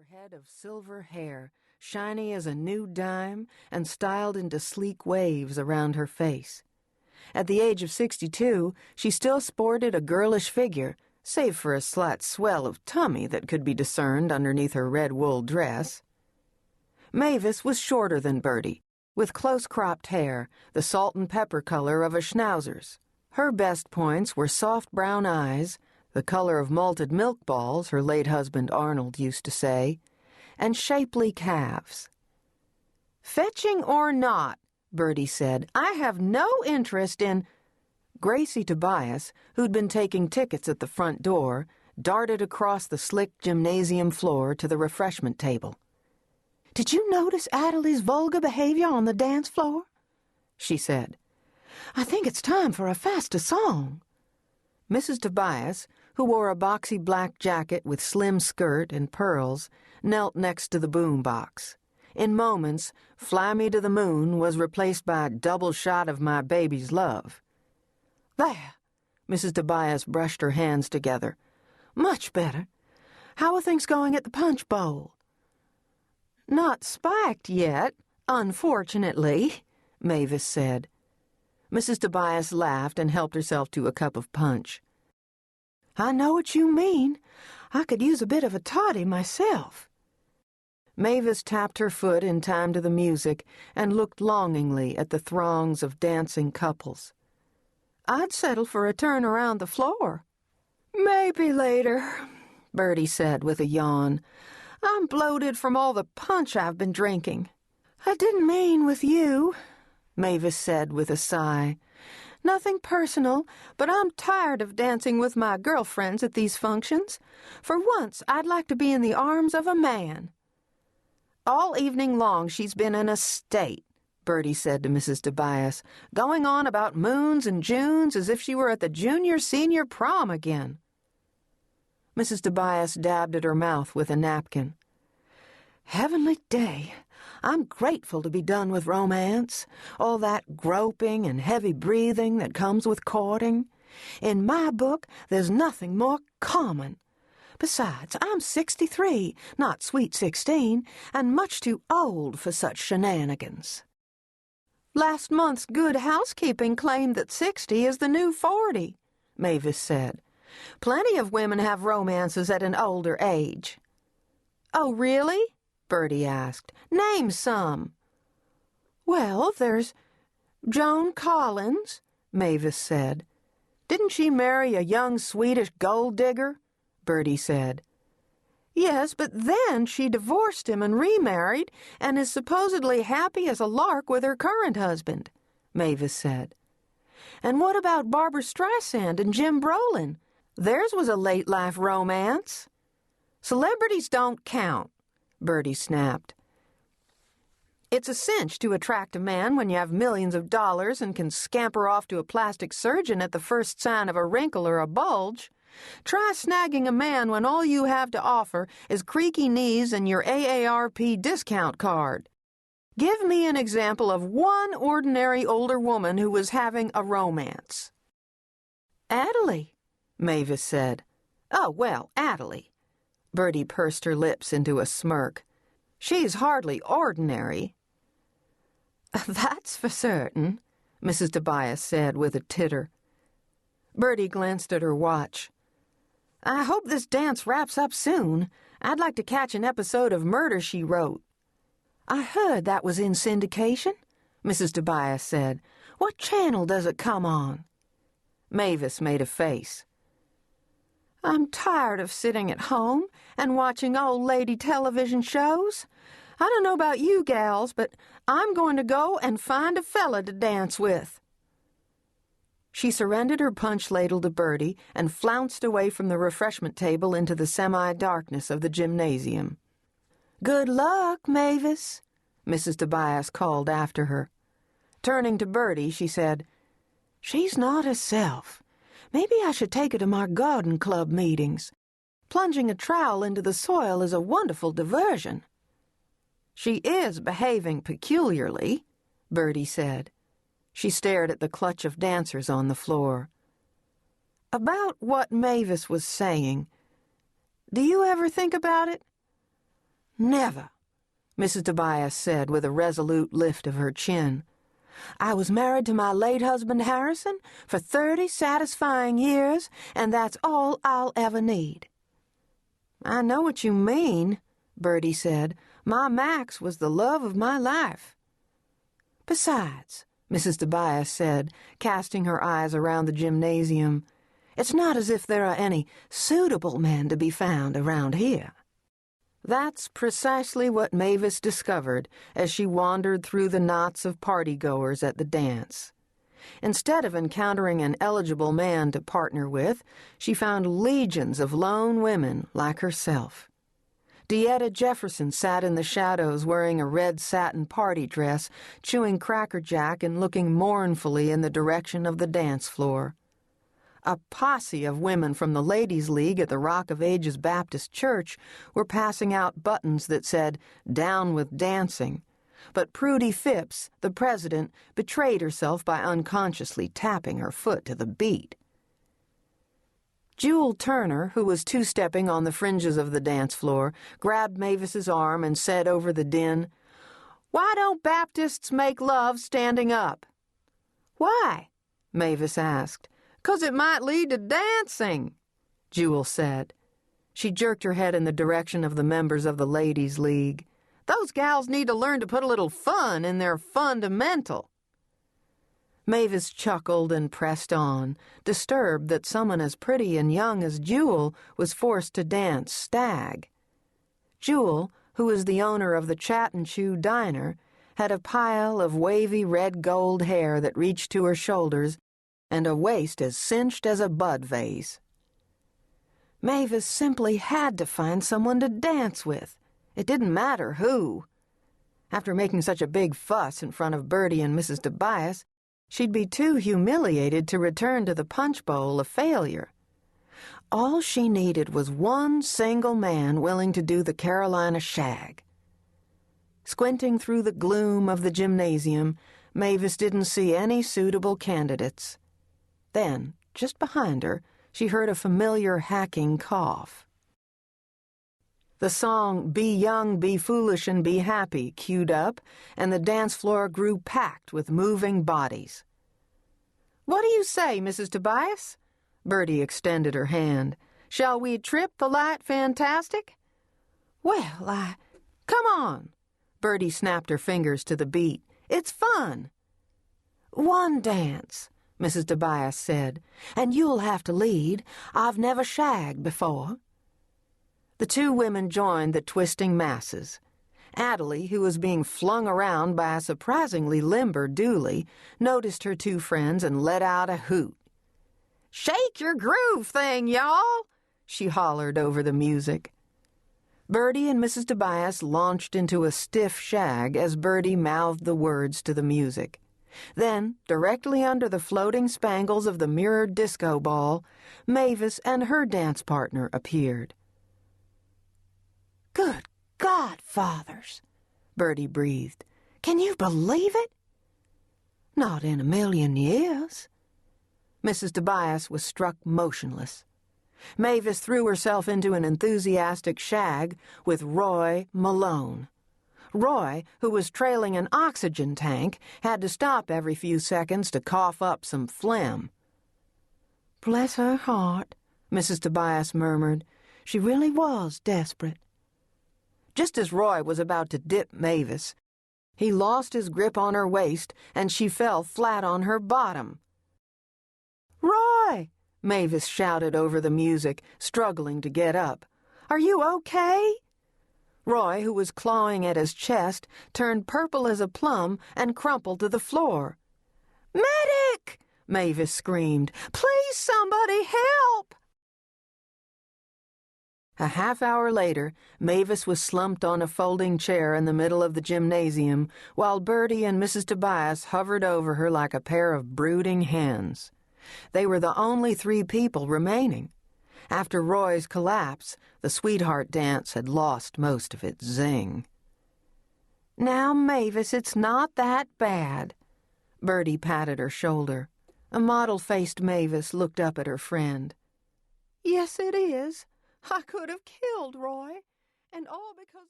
her head of silver hair, shiny as a new dime and styled into sleek waves around her face. At the age of 62, she still sported a girlish figure, save for a slight swell of tummy that could be discerned underneath her red wool dress. Mavis was shorter than Bertie, with close-cropped hair, the salt and pepper color of a schnauzer's. Her best points were soft brown eyes, the color of malted milk balls, her late husband Arnold used to say, and shapely calves. "Fetching or not," Bertie said, "I have no interest in—" Gracie Tobias, who'd been taking tickets at the front door, darted across the slick gymnasium floor to the refreshment table. "Did you notice Attalee's vulgar behavior on the dance floor?" she said. "I think it's time for a faster song." Mrs. Tobias, who wore a boxy black jacket with slim skirt and pearls, knelt next to the boom box. In moments, "Fly Me to the Moon" was replaced by a double shot of "My Baby's Love." "There," Mrs. Tobias brushed her hands together. "Much better. How are things going at the Punch Bowl?" "Not spiked yet, unfortunately," Mavis said. Mrs. Tobias laughed and helped herself to a cup of punch. "I know what you mean. I could use a bit of a toddy myself." Mavis tapped her foot in time to the music and looked longingly at the throngs of dancing couples. "I'd settle for a turn around the floor." "Maybe later," Bertie said with a yawn. "I'm bloated from all the punch I've been drinking." "I didn't mean with you," Mavis said with a sigh. "Nothing personal, but I'm tired of dancing with my girlfriends at these functions. For once, I'd like to be in the arms of a man." "All evening long she's been in a state," Bertie said to Mrs. Tobias, "going on about moons and Junes as if she were at the junior-senior prom again." Mrs. Tobias dabbed at her mouth with a napkin. "Heavenly day. I'm grateful to be done with romance, all that groping and heavy breathing that comes with courting. In my book, there's nothing more common. Besides, I'm 63, not sweet 16, and much too old for such shenanigans." "Last month's Good Housekeeping claimed that 60 is the new 40, Mavis said. "Plenty of women have romances at an older age." "Oh, really?" Bertie asked. "Name some." "Well, there's Joan Collins," Mavis said. "Didn't she marry a young Swedish gold digger?" Bertie said. "Yes, but then she divorced him and remarried and is supposedly happy as a lark with her current husband," Mavis said. "And what about Barbra Streisand and Jim Brolin? Theirs was a late-life romance." "Celebrities don't count," Bertie snapped. "It's a cinch to attract a man when you have millions of dollars and can scamper off to a plastic surgeon at the first sign of a wrinkle or a bulge. Try snagging a man when all you have to offer is creaky knees and your AARP discount card. Give me an example of one ordinary older woman who was having a romance." "Attalee," Mavis said. "Oh, well, Attalee." Bertie pursed her lips into a smirk. "She's hardly ordinary." "That's for certain," Mrs. Tobias said with a titter. Bertie glanced at her watch. "I hope this dance wraps up soon. I'd like to catch an episode of Murder, She Wrote." "I heard that was in syndication," Mrs. Tobias said. "What channel does it come on?" Mavis made a face. "I'm tired of sitting at home and watching old lady television shows. I don't know about you gals, but I'm going to go and find a fella to dance with." She surrendered her punch ladle to Bertie and flounced away from the refreshment table into the semi-darkness of the gymnasium. "Good luck, Mavis," Mrs. Tobias called after her. Turning to Bertie, she said, "She's not herself. Maybe I should take her to my garden club meetings. Plunging a trowel into the soil is a wonderful diversion." "She is behaving peculiarly," Bertie said. She stared at the clutch of dancers on the floor. "About what Mavis was saying. Do you ever think about it?" Never, Mrs. Tobias said with a resolute lift of her chin. I was married to my late husband Harrison for 30 satisfying years, and that's all I'll ever need. I know what you mean, Bertie said. My Max was the love of my life. Besides, Mrs. Tobias said, casting her eyes around the gymnasium, it's not as if there are any suitable men to be found around here. That's precisely what Mavis discovered as she wandered through the knots of partygoers at the dance. Instead of encountering an eligible man to partner with, she found legions of lone women like herself. Dieta Jefferson sat in the shadows wearing a red satin party dress, chewing Cracker Jack and looking mournfully in the direction of the dance floor. A posse of women from the Ladies' League at the Rock of Ages Baptist Church were passing out buttons that said, "Down with Dancing," but Prudy Phipps, the president, betrayed herself by unconsciously tapping her foot to the beat. Jewel Turner, who was two-stepping on the fringes of the dance floor, grabbed Mavis's arm and said over the din, "Why don't Baptists make love standing up?" "Why?" Mavis asked. "'Cause it might lead to dancing," Jewel said. She jerked her head in the direction of the members of the Ladies' League. "Those gals need to learn to put a little fun in their fundamental." Mavis chuckled and pressed on, disturbed that someone as pretty and young as Jewel was forced to dance stag. Jewel, who was the owner of the Chat and Chew Diner, had a pile of wavy red-gold hair that reached to her shoulders and a waist as cinched as a bud vase. Mavis simply had to find someone to dance with. It didn't matter who. After making such a big fuss in front of Bertie and Mrs. Tobias, she'd be too humiliated to return to the punch bowl a failure. All she needed was one single man willing to do the Carolina shag. Squinting through the gloom of the gymnasium, Mavis didn't see any suitable candidates. Then, just behind her, she heard a familiar hacking cough. The song "Be Young, Be Foolish, and Be Happy" queued up, and the dance floor grew packed with moving bodies. "What do you say, Mrs. Tobias?" Bertie extended her hand. "Shall we trip the light fantastic?" "Well, Come on!" Bertie snapped her fingers to the beat. "It's fun." "One dance," Mrs. Tobias said, "and you'll have to lead. I've never shagged before." The two women joined the twisting masses. Attalee, who was being flung around by a surprisingly limber Dooley, noticed her two friends and let out a hoot. "Shake your groove thing, y'all!" she hollered over the music. Bertie and Mrs. Tobias launched into a stiff shag as Bertie mouthed the words to the music. Then, directly under the floating spangles of the mirrored disco ball, Mavis and her dance partner appeared. "Good God, fathers," Bertie breathed. "Can you believe it?" "Not in a million years." Mrs. Tobias was struck motionless. Mavis threw herself into an enthusiastic shag with Roy Malone. Roy, who was trailing an oxygen tank, had to stop every few seconds to cough up some phlegm. "Bless her heart," Mrs. Tobias murmured. "She really was desperate." Just as Roy was about to dip Mavis, he lost his grip on her waist, and she fell flat on her bottom. "Roy!" Mavis shouted over the music, struggling to get up. "Are you okay?" Roy, who was clawing at his chest, turned purple as a plum and crumpled to the floor. "Medic!" Mavis screamed. "Please, somebody help!" A half-hour later, Mavis was slumped on a folding chair in the middle of the gymnasium, while Bertie and Mrs. Tobias hovered over her like a pair of brooding hens. They were the only three people remaining. After Roy's collapse, the sweetheart dance had lost most of its zing. "Now, Mavis, it's not that bad." Bertie patted her shoulder. A model-faced Mavis looked up at her friend. "Yes, it is. I could have killed Roy, and all because of..."